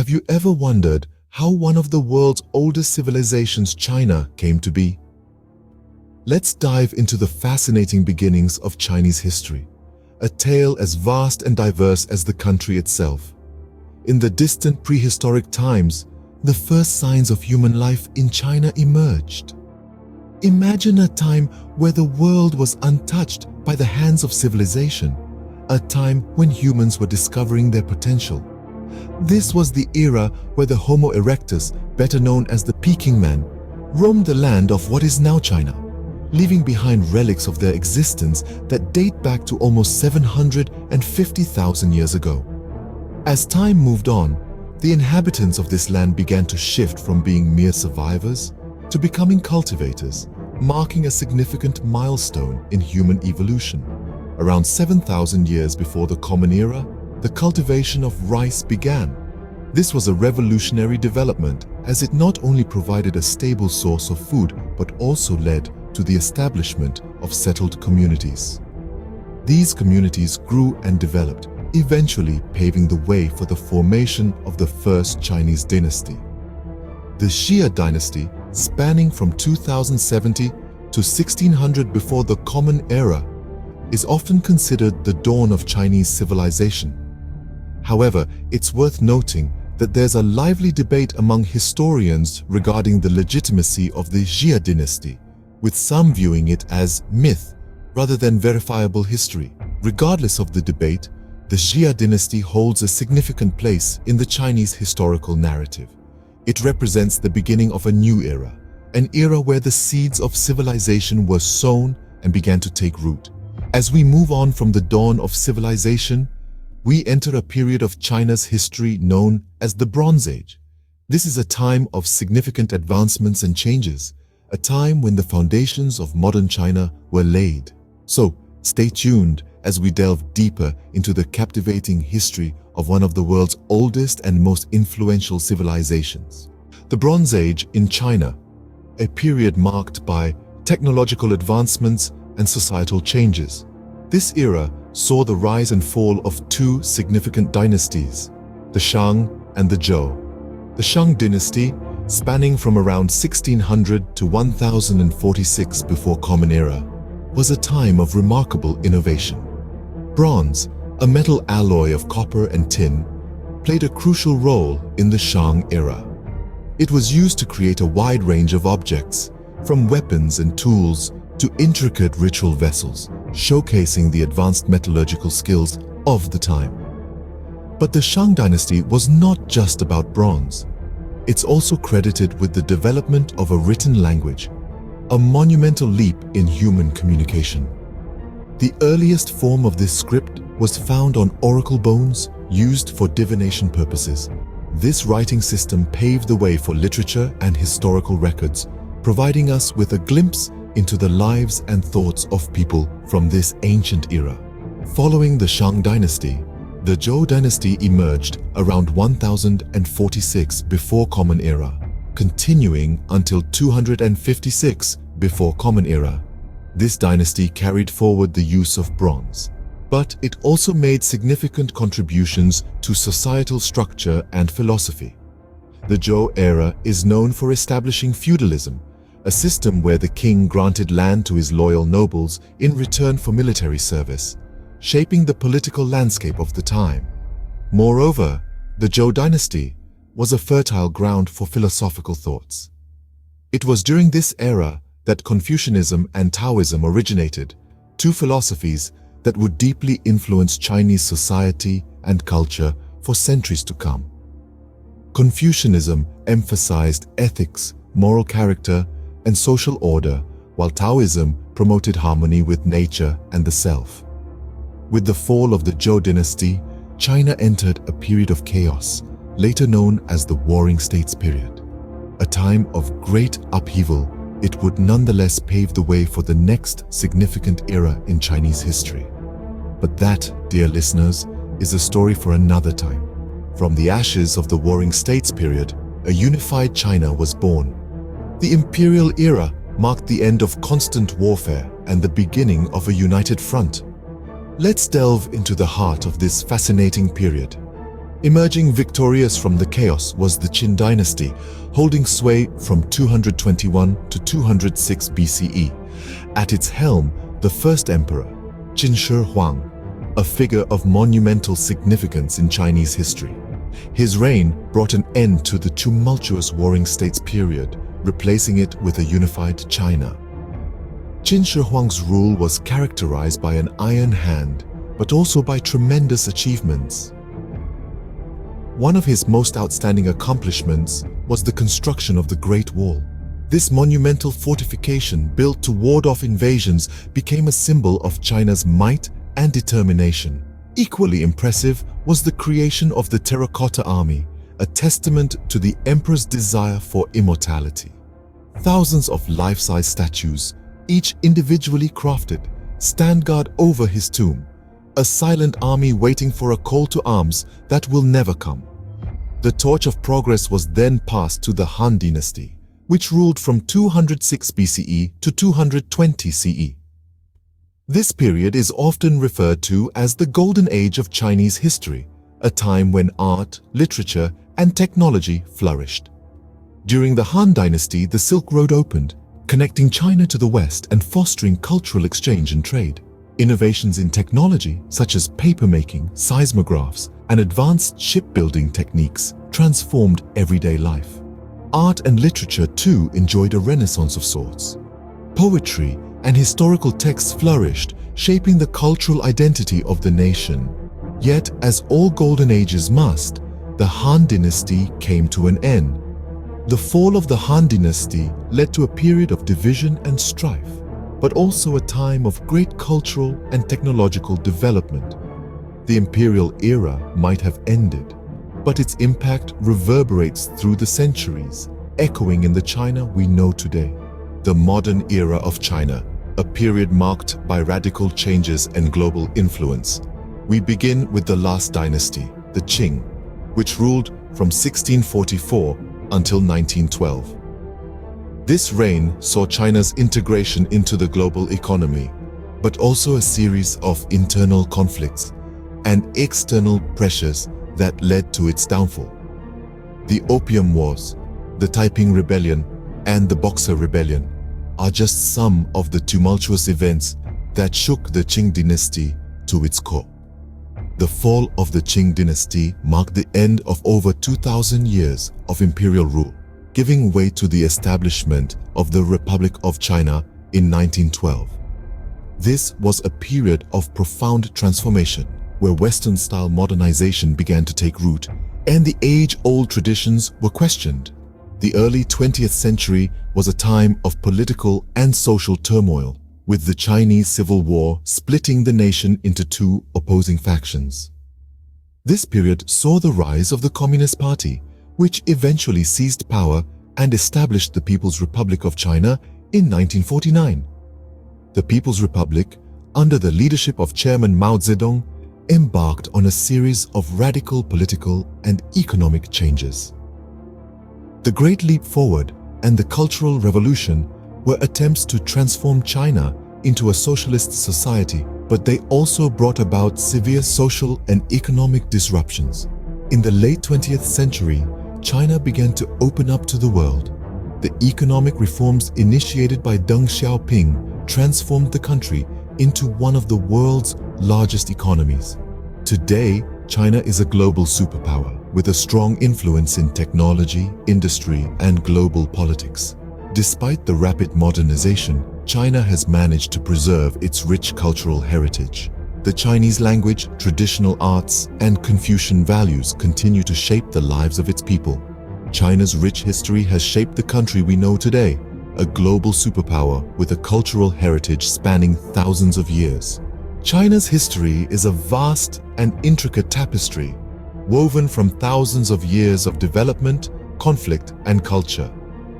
Have you ever wondered how one of the world's oldest civilizations, China, came to be? Let's dive into the fascinating beginnings of Chinese history, a tale as vast and diverse as the country itself. In the distant prehistoric times, the first signs of human life in China emerged. Imagine a time where the world was untouched by the hands of civilization, a time when humans were discovering their potential. This was the era where the Homo erectus, better known as the Peking man, roamed the land of what is now China, leaving behind relics of their existence that date back to almost 750,000 years ago. As time moved on, the inhabitants of this land began to shift from being mere survivors to becoming cultivators, marking a significant milestone in human evolution. Around 7,000 years before the Common Era, the cultivation of rice began. This was a revolutionary development as it not only provided a stable source of food but also led to the establishment of settled communities. These communities grew and developed, eventually paving the way for the formation of the first Chinese dynasty. The Xia dynasty, spanning from 2070 to 1600 before the Common Era, is often considered the dawn of Chinese civilization. However, it's worth noting that there's a lively debate among historians regarding the legitimacy of the Xia dynasty, with some viewing it as myth rather than verifiable history. Regardless of the debate, the Xia dynasty holds a significant place in the Chinese historical narrative. It represents the beginning of a new era, an era where the seeds of civilization were sown and began to take root. As we move on from the dawn of civilization, we enter a period of China's history known as the Bronze Age. This is a time of significant advancements and changes, a time when the foundations of modern China were laid. So, stay tuned as we delve deeper into the captivating history of one of the world's oldest and most influential civilizations. The Bronze Age in China, a period marked by technological advancements and societal changes. This era saw the rise and fall of two significant dynasties, the Shang and the Zhou. The Shang dynasty, spanning from around 1600 to 1046 before Common Era, was a time of remarkable innovation. Bronze, a metal alloy of copper and tin, played a crucial role in the Shang era. It was used to create a wide range of objects, from weapons and tools to intricate ritual vessels, showcasing the advanced metallurgical skills of the time. But the Shang dynasty was not just about bronze. It's also credited with the development of a written language, a monumental leap in human communication. The earliest form of this script was found on oracle bones used for divination purposes. This writing system paved the way for literature and historical records, providing us with a glimpse into the lives and thoughts of people from this ancient era. Following the Shang dynasty, the Zhou dynasty emerged around 1046 before Common Era, continuing until 256 before Common Era. This dynasty carried forward the use of bronze, but it also made significant contributions to societal structure and philosophy. The Zhou era is known for establishing feudalism, a system where the king granted land to his loyal nobles in return for military service, shaping the political landscape of the time. Moreover, the Zhou dynasty was a fertile ground for philosophical thoughts. It was during this era that Confucianism and Taoism originated, two philosophies that would deeply influence Chinese society and culture for centuries to come. Confucianism emphasized ethics, moral character, and social order, while Taoism promoted harmony with nature and the self. With the fall of the Zhou dynasty, China entered a period of chaos, later known as the Warring States period. A time of great upheaval, it would nonetheless pave the way for the next significant era in Chinese history. But that, dear listeners, is a story for another time. From the ashes of the Warring States period, a unified China was born. The imperial era marked the end of constant warfare and the beginning of a united front. Let's delve into the heart of this fascinating period. Emerging victorious from the chaos was the Qin dynasty, holding sway from 221 to 206 BCE. At its helm, the first emperor, Qin Shi Huang, a figure of monumental significance in Chinese history. His reign brought an end to the tumultuous warring states period, replacing it with a unified China. Qin Shi Huang's rule was characterized by an iron hand, but also by tremendous achievements. One of his most outstanding accomplishments was the construction of the Great Wall. This monumental fortification, built to ward off invasions, became a symbol of China's might and determination. Equally impressive was the creation of the Terracotta Army, a testament to the emperor's desire for immortality. Thousands of life-size statues, each individually crafted, stand guard over his tomb, a silent army waiting for a call to arms that will never come. The torch of progress was then passed to the Han dynasty, which ruled from 206 BCE to 220 CE. This period is often referred to as the Golden Age of Chinese history, a time when art, literature, and technology flourished. During the Han dynasty, the Silk Road opened, connecting China to the West and fostering cultural exchange and trade. Innovations in technology, such as papermaking, seismographs, and advanced shipbuilding techniques, transformed everyday life. Art and literature, too, enjoyed a renaissance of sorts. Poetry and historical texts flourished, shaping the cultural identity of the nation. Yet, as all golden ages must, the Han dynasty came to an end. The fall of the Han dynasty led to a period of division and strife, but also a time of great cultural and technological development. The imperial era might have ended, but its impact reverberates through the centuries, echoing in the China we know today. The modern era of China, a period marked by radical changes and global influence. We begin with the last dynasty, the Qing, which ruled from 1644 until 1912. This reign saw China's integration into the global economy, but also a series of internal conflicts and external pressures that led to its downfall. The Opium Wars, the Taiping Rebellion, and the Boxer Rebellion are just some of the tumultuous events that shook the Qing dynasty to its core. The fall of the Qing dynasty marked the end of over 2,000 years of imperial rule, giving way to the establishment of the Republic of China in 1912. This was a period of profound transformation, where Western-style modernization began to take root, and the age-old traditions were questioned. The early 20th century was a time of political and social turmoil, with the Chinese Civil War splitting the nation into two opposing factions. This period saw the rise of the Communist Party, which eventually seized power and established the People's Republic of China in 1949. The People's Republic, under the leadership of Chairman Mao Zedong, embarked on a series of radical political and economic changes. The Great Leap Forward and the Cultural Revolution were attempts to transform China into a socialist society, but they also brought about severe social and economic disruptions. In the late 20th century, China began to open up to the world. The economic reforms initiated by Deng Xiaoping transformed the country into one of the world's largest economies. Today, China is a global superpower with a strong influence in technology, industry, and global politics. Despite the rapid modernization, China has managed to preserve its rich cultural heritage. The Chinese language, traditional arts, and Confucian values continue to shape the lives of its people. China's rich history has shaped the country we know today, a global superpower with a cultural heritage spanning thousands of years. China's history is a vast and intricate tapestry, woven from thousands of years of development, conflict, and culture.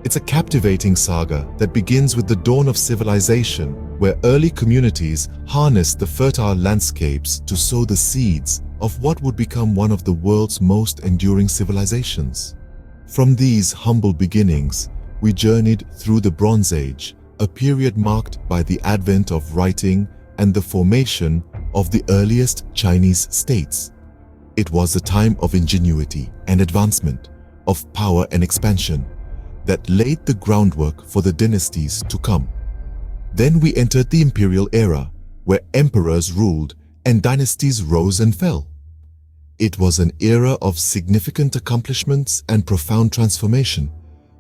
It's a captivating saga that begins with the dawn of civilization, where early communities harnessed the fertile landscapes to sow the seeds of what would become one of the world's most enduring civilizations. From these humble beginnings, we journeyed through the Bronze Age, a period marked by the advent of writing and the formation of the earliest Chinese states. It was a time of ingenuity and advancement, of power and expansion, that laid the groundwork for the dynasties to come. Then we entered the imperial era, where emperors ruled and dynasties rose and fell. It was an era of significant accomplishments and profound transformation,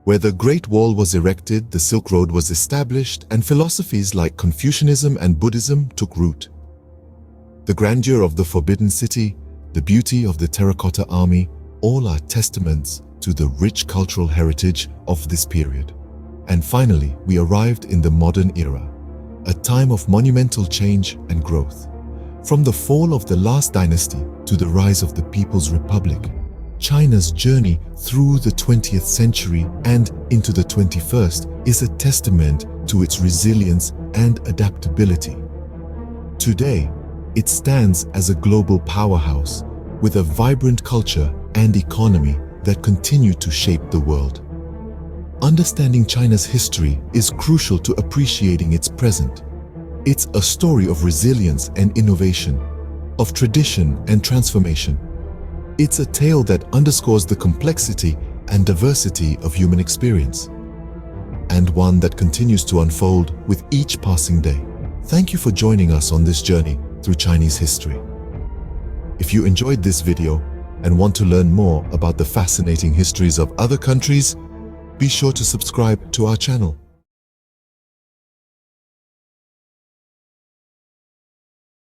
where the Great Wall was erected, the Silk Road was established, and philosophies like Confucianism and Buddhism took root. The grandeur of the Forbidden City, the beauty of the Terracotta Army, all are testaments to the rich cultural heritage of this period. And finally, we arrived in the modern era, a time of monumental change and growth. From the fall of the last dynasty to the rise of the People's Republic, China's journey through the 20th century and into the 21st is a testament to its resilience and adaptability. Today, it stands as a global powerhouse with a vibrant culture and economy that continue to shape the world. Understanding China's history is crucial to appreciating its present. It's a story of resilience and innovation, of tradition and transformation. It's a tale that underscores the complexity and diversity of human experience, and one that continues to unfold with each passing day. Thank you for joining us on this journey through Chinese history. If you enjoyed this video and want to learn more about the fascinating histories of other countries, be sure to subscribe to our channel.